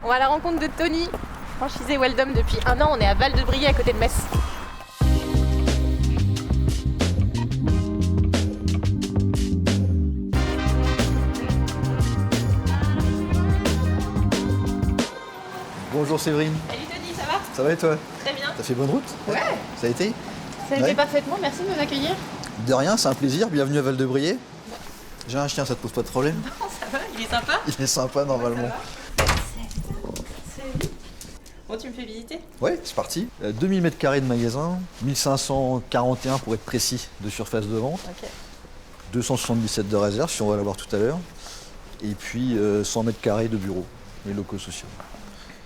On va à la rencontre de Tony, franchisé Weldom depuis 1 an. On est à Val-de-Briey, à côté de Metz. Bonjour Séverine. Salut Tony, ça va? Ça va et toi? Très bien. T'as fait bonne route? Ouais. Ça a été? Ça a été parfaitement, merci de m'accueillir. De rien, c'est un plaisir. Bienvenue à Val-de-Briey. J'ai un chien, ça te pose pas de problème? Non, ça va, il est sympa. Il est sympa normalement. C'est... Bon, tu me fais visiter? Ouais, c'est parti. 2000 m² de magasin, 1541 pour être précis de surface de vente, Ok. 277 de réserve si on va l'avoir tout à l'heure, et puis 100 m² de bureau, les locaux sociaux.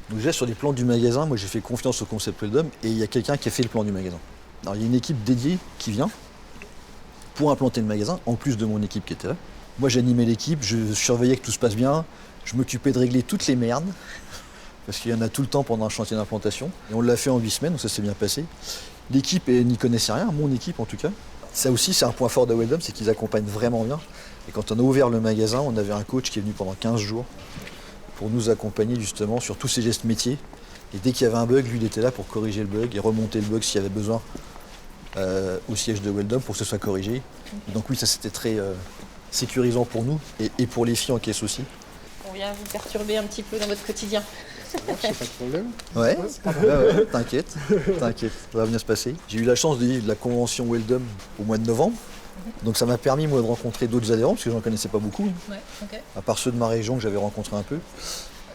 Donc déjà sur les plans du magasin, moi j'ai fait confiance au concept Weldom et il y a quelqu'un qui a fait le plan du magasin. Alors il y a une équipe dédiée qui vient pour implanter le magasin, en plus de mon équipe qui était là. Moi j'animais l'équipe, je surveillais que tout se passe bien, je m'occupais de régler toutes les merdes, parce qu'il y en a tout le temps pendant un chantier d'implantation. Et on l'a fait en 8 semaines, donc ça s'est bien passé. L'équipe n'y connaissait rien, mon équipe en tout cas. Ça aussi c'est un point fort de Weldom, c'est qu'ils accompagnent vraiment bien. Et quand on a ouvert le magasin, on avait un coach qui est venu pendant 15 jours pour nous accompagner justement sur tous ces gestes métiers. Et dès qu'il y avait un bug, lui il était là pour corriger le bug et remonter le bug s'il y avait besoin au siège de Weldom pour que ce soit corrigé. Et donc oui, ça c'était très sécurisant pour nous et pour les filles en caisse aussi. On vient vous perturber un petit peu dans votre quotidien. C'est pas de problème. Ouais, ouais, t'inquiète, ça va bien se passer. J'ai eu la chance de vivre la convention Weldom au mois de novembre. Donc ça m'a permis moi de rencontrer d'autres adhérents, parce que j'en connaissais pas beaucoup, Ouais, ok. à part ceux de ma région que j'avais rencontrés un peu.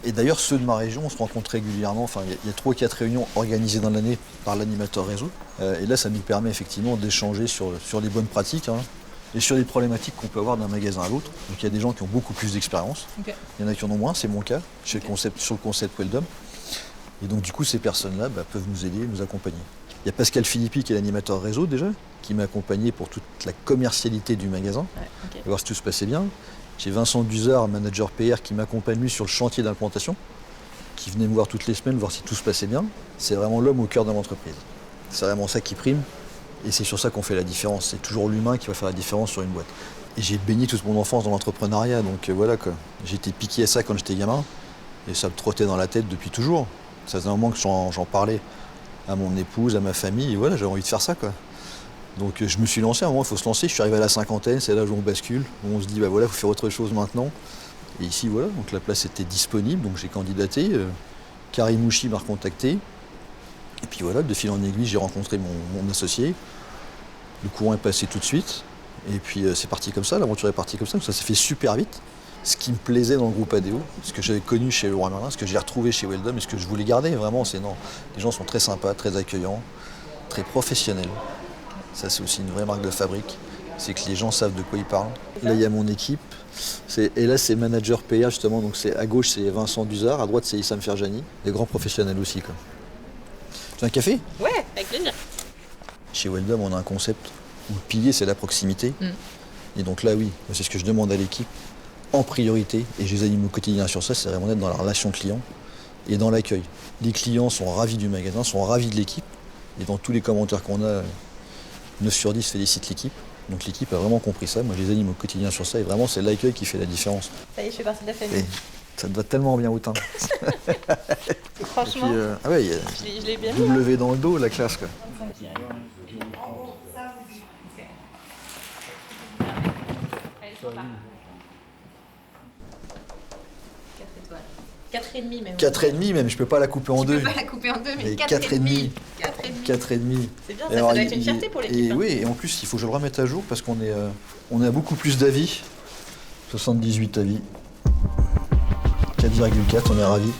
Et d'ailleurs ceux de ma région, on se rencontre régulièrement, enfin il y a 3 ou 4 réunions organisées dans l'année par l'animateur réseau. Et là ça nous permet effectivement d'échanger sur les bonnes pratiques et sur les problématiques qu'on peut avoir d'un magasin à l'autre. Donc il y a des gens qui ont beaucoup plus d'expérience, Ok. il y en a qui en ont moins, c'est mon cas, sur le concept Weldom. Et donc du coup ces personnes-là peuvent nous aider, nous accompagner. Il y a Pascal Philippi qui est l'animateur réseau déjà, qui m'a accompagné pour toute la commercialité du magasin, Ouais, ok. voir si tout se passait bien. J'ai Vincent Duzard, manager PR, qui m'accompagne lui sur le chantier d'implantation, qui venait me voir toutes les semaines, voir si tout se passait bien. C'est vraiment l'homme au cœur de l'entreprise. C'est vraiment ça qui prime, et c'est sur ça qu'on fait la différence. C'est toujours l'humain qui va faire la différence sur une boîte. Et j'ai baigné toute mon enfance dans l'entrepreneuriat, donc voilà quoi. J'ai été piqué à ça quand j'étais gamin, et ça me trottait dans la tête depuis toujours. Ça faisait un moment que j'en parlais à mon épouse, à ma famille, et voilà, j'avais envie de faire ça quoi. Donc je me suis lancé, à un moment il faut se lancer, je suis arrivé à la cinquantaine, c'est là où on bascule, où on se dit bah voilà, il faut faire autre chose maintenant. Et ici voilà, donc la place était disponible, donc j'ai candidaté, Karim Mouchi m'a recontacté, et puis voilà, de fil en aiguille j'ai rencontré mon associé, le courant est passé tout de suite, et puis c'est parti comme ça, l'aventure est partie comme ça s'est fait super vite. Ce qui me plaisait dans le groupe ADO, ce que j'avais connu chez Leroy Merlin, ce que j'ai retrouvé chez Weldom et ce que je voulais garder vraiment, c'est non. Les gens sont très sympas, très accueillants, très professionnels. Ça c'est aussi une vraie marque de fabrique, c'est que les gens savent de quoi ils parlent. Là il y a mon équipe, et là c'est manager PA justement, donc c'est à gauche c'est Vincent Duzard, à droite c'est Issam Ferjani, des grands professionnels aussi quoi. Tu veux un café? Ouais, avec plaisir. Chez Weldom on a un concept où le pilier c'est la proximité. Et donc là oui, c'est ce que je demande à l'équipe en priorité, et je les anime au quotidien sur ça, c'est vraiment d'être dans la relation client et dans l'accueil. Les clients sont ravis du magasin, sont ravis de l'équipe, et dans tous les commentaires qu'on a, 9 sur 10 félicitent l'équipe. Donc l'équipe a vraiment compris ça, moi je les anime au quotidien sur ça, et vraiment c'est l'accueil qui fait la différence. Ça y est, je fais partie de la famille. Et ça te va tellement bien, Outin. Franchement, Ah ouais, il y a je l'ai bien mis. W dans le dos, la classe quoi. Quatre et demi même. 4,5 même, je peux pas la couper en Je deux. peux pas la couper en deux, mais Mais 4,5. 4,5. C'est bien, ça doit être une fierté pour l'équipe. Et oui, et en plus, il faut que je le remette à jour parce qu'on a beaucoup plus d'avis. 78 avis. 4,4, on est ravis.